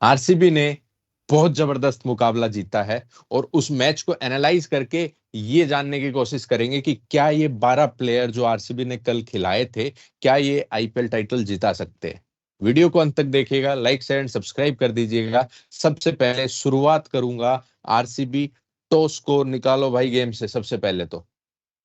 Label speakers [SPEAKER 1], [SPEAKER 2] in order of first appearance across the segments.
[SPEAKER 1] RCB ने बहुत जबरदस्त मुकाबला जीता है और उस मैच को एनालाइज करके ये जानने की कोशिश करेंगे कि क्या ये 12 प्लेयर जो आरसीबी ने कल खिलाए थे, क्या ये आईपीएल टाइटल जिता सकते हैं। वीडियो को अंत तक देखिएगा, लाइक शेयर एंड सब्सक्राइब कर दीजिएगा। सबसे पहले शुरुआत करूंगा आरसीबी टॉस को निकालो भाई गेम से। सबसे पहले तो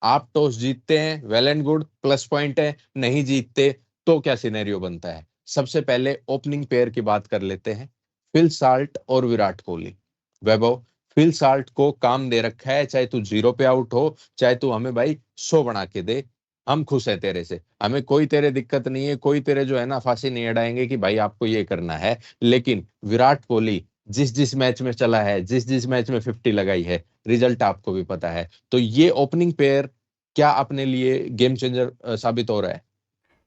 [SPEAKER 1] आप टॉस जीतते हैं, well and good, plus point है। नहीं जीतते तो क्या सिनेरियो बनता है। सबसे पहले ओपनिंग पेयर की बात कर लेते हैं, फिल साल्ट और विराट कोहली। वैभव, फिल साल्ट को काम दे रखा है, चाहे तू 0 पे आउट हो, चाहे तू हमें भाई 100 बना के दे, हम खुश है तेरे से। हमें कोई तेरे दिक्कत नहीं है, कोई तेरे जो है ना फांसी नहीं अड़ाएंगे कि भाई आपको ये करना है। लेकिन विराट कोहली जिस जिस मैच में चला है, जिस जिस मैच में 50 लगाई है, रिजल्ट आपको भी पता है। तो ये ओपनिंग पेयर क्या अपने लिए गेम चेंजर साबित हो रहा है?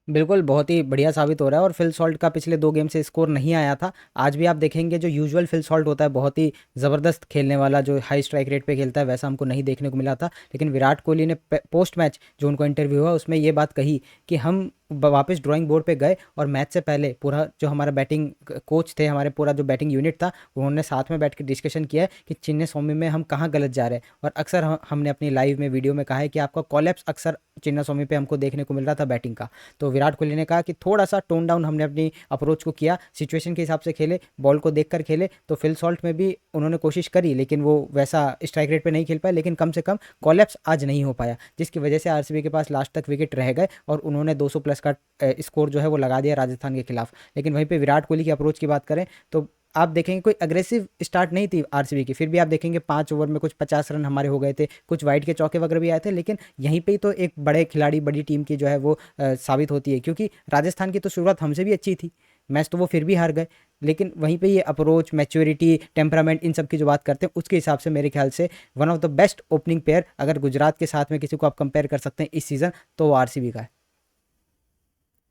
[SPEAKER 2] बिल्कुल, बहुत ही बढ़िया साबित हो रहा है और फिल सॉल्ट का पिछले 2 गेम से स्कोर नहीं आया था। आज भी आप देखेंगे जो यूजुअल फिल सॉल्ट होता है, बहुत ही ज़बरदस्त खेलने वाला, जो हाई स्ट्राइक रेट पे खेलता है, वैसा हमको नहीं देखने को मिला था। लेकिन विराट कोहली ने पोस्ट मैच जो उनको इंटरव्यू हुआ उसमें ये बात कही कि हम वापस ड्राइंग बोर्ड पे गए और मैच से पहले पूरा जो हमारा बैटिंग कोच थे, हमारे पूरा जो बैटिंग यूनिट था, उन्होंने साथ में बैठ के डिस्कशन किया है कि चिन्ने स्वामी में हम कहाँ गलत जा रहे हैं। और अक्सर हमने अपनी लाइव में वीडियो में कहा है कि आपका कॉलेप्स अक्सर चिन्ना स्वामी पे हमको देखने को मिल रहा था बैटिंग का। तो विराट कोहली ने कहा कि थोड़ा सा टोन डाउन हमने अपनी अप्रोच को किया, सिचुएशन के हिसाब से खेले, बॉल को देख कर खेले। तो फिल सॉल्ट में भी उन्होंने कोशिश करी लेकिन वो वैसा स्ट्राइक रेट पे नहीं खेल पाए, लेकिन कम से कम कॉलेप्स आज नहीं हो पाया, जिसकी वजह से आरसीबी के पास लास्ट तक विकेट रह गए और उन्होंने 200 प्लस का स्कोर जो है वो लगा दिया राजस्थान के खिलाफ। लेकिन वहीं पे विराट कोहली की अप्रोच की बात करें तो आप देखेंगे कोई अग्रेसिव स्टार्ट नहीं थी आरसीबी की, फिर भी आप देखेंगे 5 ओवर में कुछ 50 रन हमारे हो गए थे, कुछ वाइड के चौके वगैरह भी आए थे। लेकिन यहीं पे ही तो एक बड़े खिलाड़ी, बड़ी टीम की जो है वो साबित होती है, क्योंकि राजस्थान की तो शुरुआत हमसे भी अच्छी थी, मैच तो वो फिर भी हार गए। लेकिन वहीं पे ये अप्रोच, मैच्योरिटी, टेम्परामेंट, इन सब की जो बात करते हैं उसके हिसाब से मेरे ख्याल से one of the best opening pair अगर गुजरात के साथ में किसी को आप कंपेयर कर सकते हैं इस सीज़न, तो वो आरसीबी का है।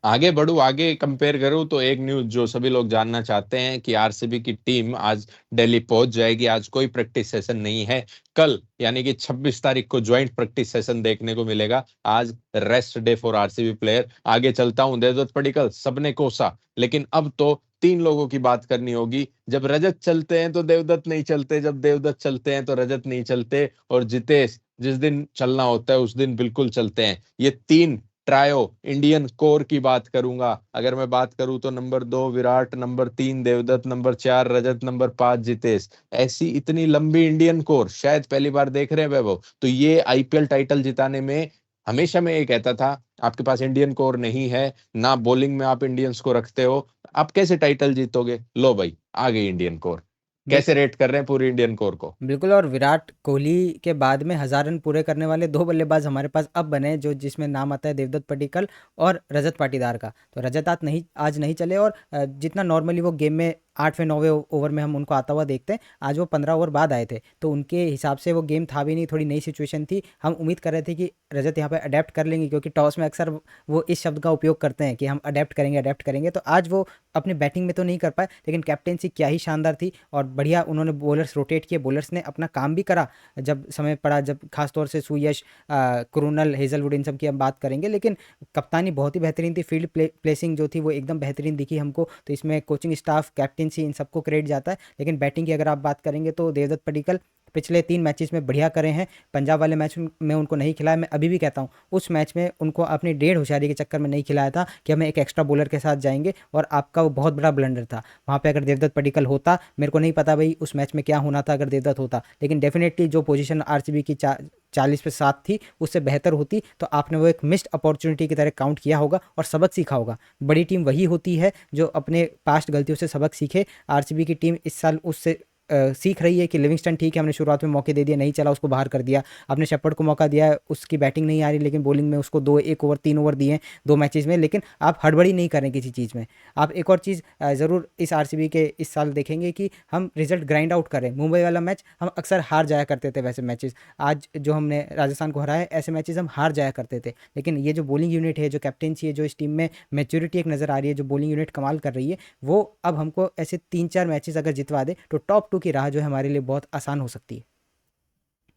[SPEAKER 1] आगे बढ़ू, आगे कंपेयर करूं तो एक न्यूज जो सभी लोग जानना चाहते हैं कि आरसीबी की टीम आज दिल्ली पहुंच जाएगी। आज कोई प्रैक्टिस सेशन नहीं है। कल यानी कि 26 तारीख को ज्वाइंट प्रैक्टिस सेशन देखने को मिलेगा। आज rest day for RCB player. आगे चलता हूं, देवदत्त पडिक्कल सबने कोसा, लेकिन अब तो 3 लोगों की बात करनी होगी। जब रजत चलते हैं तो देवदत्त नहीं चलते, जब देवदत्त चलते हैं तो रजत नहीं चलते, और जितेश जिस दिन चलना होता है उस दिन बिल्कुल चलते हैं। ये 3 ट्रायो इंडियन कोर की बात करूंगा। अगर मैं बात करूं तो number 2 Virat, number 3 Devdutt, number 4 Rajat, number 5 Jitesh. ऐसी इतनी लंबी इंडियन कोर शायद पहली बार देख रहे हैं वैभव। तो ये आईपीएल टाइटल जिताने में, हमेशा मैं ये कहता था, आपके पास इंडियन कोर नहीं है ना, बॉलिंग में आप इंडियंस को रखते हो, आप कैसे टाइटल जीतोगे? लो भाई, आ गई इंडियन कोर।
[SPEAKER 2] बिल
[SPEAKER 1] कैसे रेट कर रहे हैं पूरी इंडियन कोर को?
[SPEAKER 2] बिल्कुल, और विराट कोहली के बाद में 1000 रन पूरे करने वाले 2 बल्लेबाज हमारे पास अब बने, जो जिसमें नाम आता है देवदत्त पडिक्कल और रजत पाटीदार का। तो रजत आज नहीं चले, और जितना नॉर्मली वो गेम में 8वें 9वें ओवर में हम उनको आता हुआ देखते हैं, आज वो 15 ओवर बाद आए थे, तो उनके हिसाब से वो गेम था भी नहीं, थोड़ी नई सिचुएशन थी। हम उम्मीद कर रहे थे कि रजत यहाँ पे अडेप्ट कर लेंगे, क्योंकि टॉस में अक्सर वो इस शब्द का उपयोग करते हैं कि हम अडेप्ट करेंगे। तो आज वो अपनी बैटिंग में तो नहीं कर पाए, लेकिन कैप्टेंसी क्या ही शानदार थी, और बढ़िया उन्होंने बॉलर्स रोटेट किए, बॉलर्स ने अपना काम भी करा जब समय पड़ा, जब खासतौर से सुयश, क्रूनल, हेजलवुड, इन सब की हम बात करेंगे। लेकिन कप्तानी बहुत ही बेहतरीन थी, फील्ड प्लेसिंग जो थी वो एकदम बेहतरीन दिखी हमको। तो इसमें कोचिंग स्टाफ, कैप्टेंसी, इन सबको क्रेडिट जाता है। लेकिन बैटिंग की अगर आप बात करेंगे तो देवदत्त पडिक्कल पिछले 3 मैचेस में बढ़िया करे हैं। पंजाब वाले मैच में उनको नहीं खिलाया, मैं अभी भी कहता हूँ उस मैच में उनको अपनी डेढ़ होशियारी के चक्कर में नहीं खिलाया था कि हमें एक एक्स्ट्रा बॉलर के साथ जाएंगे, और आपका वो बहुत बड़ा ब्लंडर था। वहाँ पे अगर देवदत्त पडिक्कल होता, मेरे को नहीं पता भाई उस मैच में क्या होना था अगर देवदत्त होता, लेकिन डेफिनेटली जो पोजीशन आरसीबी की 40 पे 7 थी उससे बेहतर होती। तो आपने वो एक मिस्ड अपॉर्चुनिटी की तरह काउंट किया होगा और सबक सीखा होगा। बड़ी टीम वही होती है जो अपने पास्ट गलतियों से सबक सीखे। आरसीबी की टीम इस साल उससे सीख रही है कि लिविंगस्टन ठीक है, हमने शुरुआत में मौके दे दिए, नहीं चला, उसको बाहर कर दिया। आपने शेपर्ड को मौका दिया, उसकी बैटिंग नहीं आ रही, लेकिन बॉलिंग में उसको 1 ओवर 3 ओवर दिए 2 मैचेस में, लेकिन आप हड़बड़ी नहीं करें किसी चीज़ में। आप एक और चीज़ ज़रूर इस आरसीबी के इस साल देखेंगे कि हम रिजल्ट ग्राइंड आउट करें। मुंबई वाला मैच हम अक्सर हार जाया करते थे वैसे मैचेस, आज जो हमने राजस्थान को हराया है ऐसे मैचेस हम हार जाया करते थे। लेकिन ये जो बॉलिंग यूनिट है, जो कैप्टेंसी है, जो इस टीम में मैच्योरिटी एक नज़र आ रही है, जो बॉलिंग यूनिट कमाल कर रही है, वो अब हमको ऐसे 3-4 मैचेस अगर जितवा दे तो टॉप 2 की राह जो है हमारे लिए बहुत आसान हो सकती है।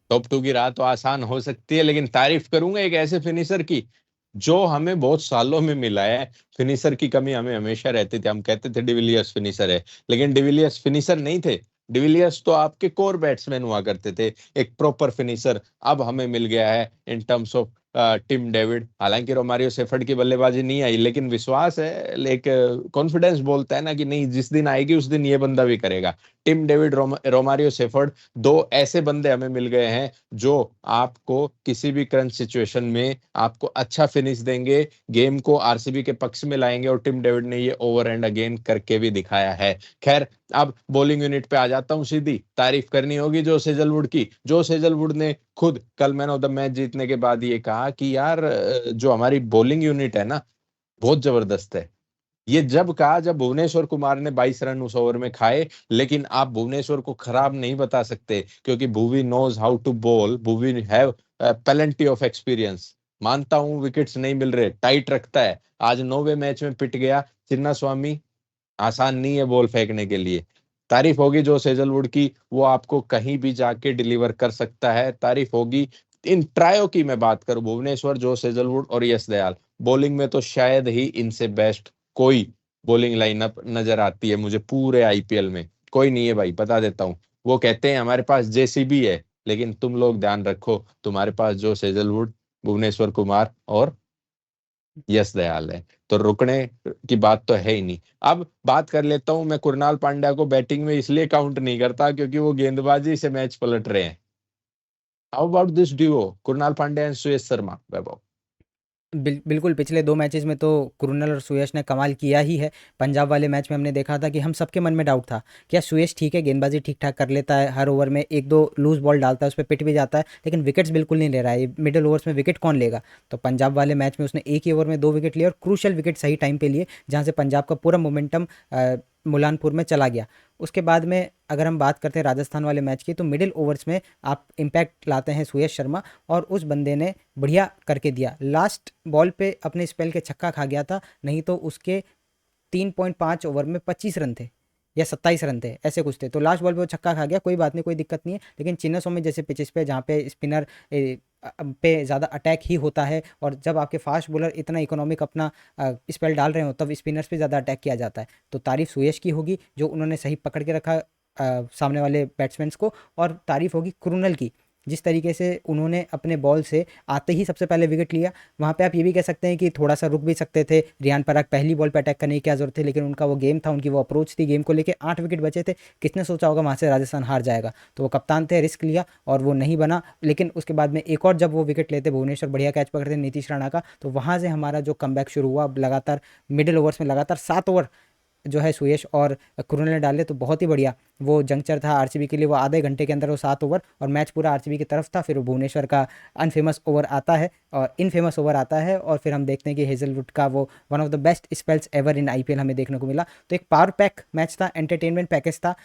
[SPEAKER 1] टॉप 2 की राह तो आसान हो सकती है, लेकिन तारीफ करूंगा एक ऐसे फिनिशर की जो हमें बहुत सालों में मिला है। फिनिशर की कमी हमें हमेशा रहती थी, हम कहते थे डिविलियर्स फिनिशर है, लेकिन डिविलियर्स फिनिशर नहीं थे। डिविलियर्स तो आपके कोर बैट्समैन हुआ करते थे, एक प्रॉपर फिनिशर अब हमें मिल गया है in terms of Tim David. हालांकि रोमारियो सेफर्ड की बल्लेबाजी नहीं आई, लेकिन विश्वास है, एक कॉन्फिडेंस बोलता है ना कि नहीं, जिस दिन आएगी उस दिन ये बंदा भी करेगा। टिम डेविड, रोमारियो सेफर्ड, दो ऐसे बंदे हमें मिल गए हैं जो आपको किसी भी क्रंच सिचुएशन में आपको अच्छा फिनिश देंगे, गेम को आरसीबी के पक्ष में लाएंगे, और टिम डेविड ने ये ओवर एंड अगेन करके भी दिखाया है। खैर, अब बॉलिंग यूनिट पे आ जाता हूं, सीधी तारीफ करनी होगी जो सेजलवुड की। जो सेजलवुड ने खुद कल मैन ऑफ द मैच जीतने के बाद ये कहा कि यार जो हमारी बॉलिंग यूनिट है ना, बहुत जबरदस्त है। ये जब कहा जब भुवनेश्वर कुमार ने 22 रन उस ओवर में खाए। लेकिन आप भुवनेश्वर को खराब नहीं बता सकते, क्योंकि Bhuvi knows how to bowl, Bhuvi have plenty of experience. मानता हूं विकेट्स नहीं मिल रहे, टाइट रखता है, आज 9वें मैच में पिट गया। चिन्ना स्वामी आसान नहीं है बॉल फेंकने के लिए। तारीफ होगी जो सेजलवुड की, वो आपको कहीं भी जाके डिलीवर कर सकता है। तारीफ होगी इन ट्रायो की, मैं बात करूं भुवनेश्वर, जो सेजलवुड और यश दयाल, बॉलिंग में तो शायद ही इनसे बेस्ट कोई बॉलिंग लाइनअप नजर आती है मुझे पूरे आईपीएल में। कोई नहीं है भाई, बता देता हूं। वो कहते हैं हमारे पास जेसीबी है, लेकिन तुम लोग ध्यान रखो, तुम्हारे पास जो सेजलवुड, भुवनेश्वर कुमार और यश दयाल है, तो रुकने की बात तो है ही नहीं। अब बात कर लेता हूं, मैं कुरनाल पांड्या को बैटिंग में इसलिए काउंट नहीं करता क्योंकि वो गेंदबाजी से मैच पलट रहे हैं। How about this duo, Krunal Pandya and Suyash Sharma, Vaibhav?
[SPEAKER 2] बिल्कुल पिछले 2 मैचेस में तो कुरुनल और सुयश ने कमाल किया ही है। पंजाब वाले मैच में हमने देखा था कि हम सबके मन में डाउट था, क्या सुयश ठीक है, गेंदबाजी ठीक-ठाक कर लेता है, हर ओवर में 1-2 लूज़ बॉल डालता है, उस पे पिट भी जाता है, लेकिन विकेट्स बिल्कुल नहीं ले रहा है। ये मिडल ओवर्स में विकेट कौन लेगा? तो पंजाब वाले मैच में उसने एक ही ओवर में 2 विकेट लिए और क्रूशियल विकेट सही टाइम पे लिए, जहाँ से पंजाब का पूरा मोमेंटम मुलानपुर में चला गया। उसके बाद में अगर हम बात करते हैं राजस्थान वाले मैच की, तो मिडिल ओवर्स में आप इम्पैक्ट लाते हैं सुयश शर्मा, और उस बंदे ने बढ़िया करके दिया। लास्ट बॉल पे अपने स्पेल के छक्का खा गया था, नहीं तो उसके 3.5 ओवर में 25 रन थे या 27 रन थे, ऐसे कुछ थे। तो लास्ट बॉल पे वो छक्का खा गया, कोई बात नहीं, कोई दिक्कत नहीं है। लेकिन चिन्नास्वामी जैसे पिचेस पे जहाँ पे स्पिनर पे ज़्यादा अटैक ही होता है, और जब आपके फास्ट बॉलर इतना इकोनॉमिक अपना स्पेल डाल रहे हो, तब स्पिनर्स पे ज़्यादा अटैक किया जाता है। तो तारीफ सुयश की होगी जो उन्होंने सही पकड़ के रखा सामने वाले बैट्समैन को, और तारीफ होगी क्रूनल की, जिस तरीके से उन्होंने अपने बॉल से आते ही सबसे पहले विकेट लिया। वहाँ पे आप ये भी कह सकते हैं कि थोड़ा सा रुक भी सकते थे, रियान पराग पहली बॉल पे अटैक करने की क्या जरूरत थी, लेकिन उनका वो गेम था, उनकी वो अप्रोच थी, गेम को लेके 8 विकेट बचे थे। किसने सोचा होगा वहाँ से राजस्थान हार जाएगा? तो वो कप्तान थे, रिस्क लिया और वो नहीं बना। लेकिन उसके बाद में एक और जब वो विकेट लेते, भुवनेश्वर बढ़िया कैच पकड़ते नीतीश राणा का, तो वहाँ से हमारा जो कमबैक शुरू हुआ। लगातार मिडिल ओवर्स में लगातार 7 ओवर जो है सुयश और कुरने ने डाले, तो बहुत ही बढ़िया वो जंक्चर था आरसीबी के लिए। वो आधे घंटे के अंदर वो 7 ओवर, और मैच पूरा आरसीबी की तरफ था। फिर वो भुवनेश्वर का अनफेमस ओवर आता है और इनफेमस ओवर आता है, और फिर हम देखते हैं कि हेजलवुड का वो one of the best spells ever in IPL हमें देखने को मिला। तो एक पावर पैक मैच था, एंटरटेनमेंट पैकेज था।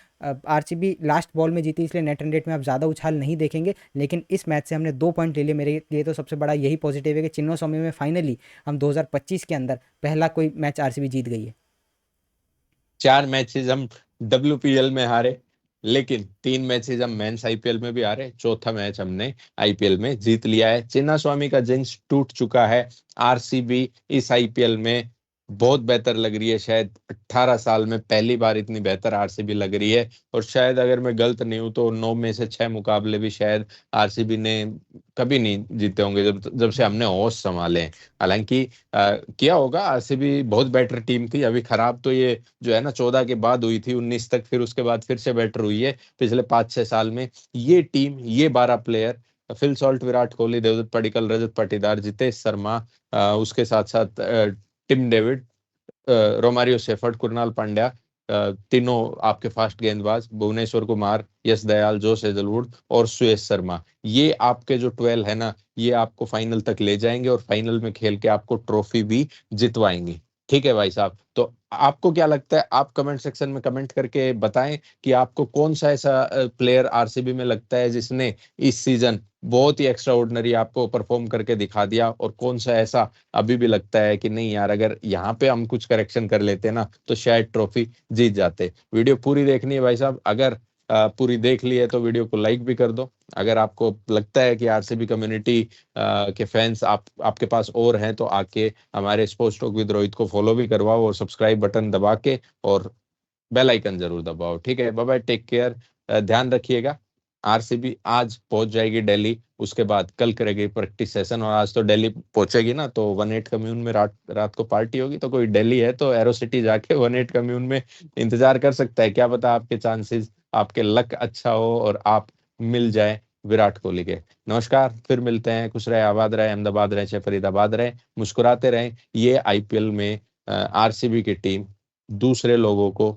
[SPEAKER 2] आरसीबी लास्ट बॉल में जीती, इसलिए नेट रन रेट में आप ज़्यादा उछाल नहीं देखेंगे, लेकिन इस मैच से हमने 2 पॉइंट ले लिए। मेरे लिए तो सबसे बड़ा यही पॉजिटिव है कि चिन्नास्वामी में फाइनली हम 2025 के अंदर पहला कोई मैच आरसीबी जीत गई है।
[SPEAKER 1] 4 मैचेस हम डब्ल्यूपीएल में हारे, लेकिन 3 मैचेस हम मेंस आईपीएल में भी हारे, चौथा मैच हमने आईपीएल में जीत लिया है। चिन्ना स्वामी का जिंस टूट चुका है। आरसीबी इस आईपीएल में बहुत बेहतर लग रही है, शायद 18 साल में पहली बार इतनी बेहतर आरसीबी लग रही है। और शायद अगर मैं गलत नहीं हूं तो 9 में से 6 मुकाबले भी शायद आरसीबी ने कभी नहीं जीते होंगे जब जब से हमने होश संभाले हैं। हालांकि किया होगा, आरसीबी बहुत बेटर टीम थी। अभी खराब तो ये जो है ना 14 के बाद हुई थी, 19 तक, फिर उसके बाद फिर से बेटर हुई है पिछले 5-6 साल में। ये टीम, ये 12 player, Phil Salt, Virat Kohli, Devdutt Padikkal, Rajat Patidar, Jitesh Sharma, उसके साथ साथ Tim David, Romario Shepherd, Krunal Pandya, तीनों आपके फास्ट गेंदबाज, भुवनेश्वर कुमार, यश दयाल, जोस हेजलवुड और सुयश शर्मा, ये आपके जो 12 है ना, ये आपको फाइनल तक ले जाएंगे और फाइनल में खेल के आपको ट्रॉफी भी जितवाएंगे। ठीक है भाई साहब, तो आपको क्या लगता है? आप कमेंट सेक्शन में कमेंट करके बताएं कि आपको कौन सा ऐसा प्लेयर आरसीबी में लगता है जिसने इस सीजन बहुत ही एक्स्ट्रा ऑर्डिनरी आपको परफॉर्म करके दिखा दिया, और कौन सा ऐसा अभी भी लगता है कि नहीं यार, अगर यहाँ पे हम कुछ करेक्शन कर लेते ना तो शायद ट्रॉफी जीत जाते। वीडियो पूरी देखनी है भाई साहब, अगर पूरी देख ली है तो वीडियो को लाइक भी कर दो, अगर आपको लगता है कि आरसीबी कम्युनिटी के फैंस आपके पास और हैं, तो आके हमारे स्पोर्ट्स टॉक विद रोहित को फॉलो भी करवाओ और सब्सक्राइब बटन दबा के और बेल आइकन जरूर दबाओ। ठीक है, बाय बाय, टेक केयर, ध्यान रखिएगा। आरसीबी आज पहुंच जाएगी दिल्ली, उसके बाद कल करेगी प्रैक्टिस सेशन, और आज तो दिल्ली पहुंचेगी ना, तो 18 कम्यून में रात रात को पार्टी होगी, तो कोई दिल्ली है तो एरो सिटी जाके 18 कम्यून में इंतजार कर सकता है। क्या पता आपके चांसेस, आपके लक अच्छा हो और आप मिल जाए विराट कोहली के। नमस्कार, फिर मिलते हैं। खुश रहे, आबाद रहे, अहमदाबाद रहे, चाहे फरीदाबाद रहे, मुस्कुराते रहें। ये आईपीएल में आरसीबी की टीम दूसरे लोगों को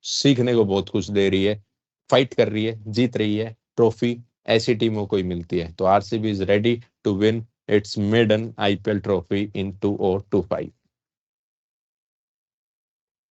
[SPEAKER 1] सीखने को बहुत कुछ दे रही है, फाइट कर रही है, जीत रही है। ट्रॉफी ऐसी टीमों को ही मिलती है, तो RCB is ready to win its maiden IPL trophy in 2025।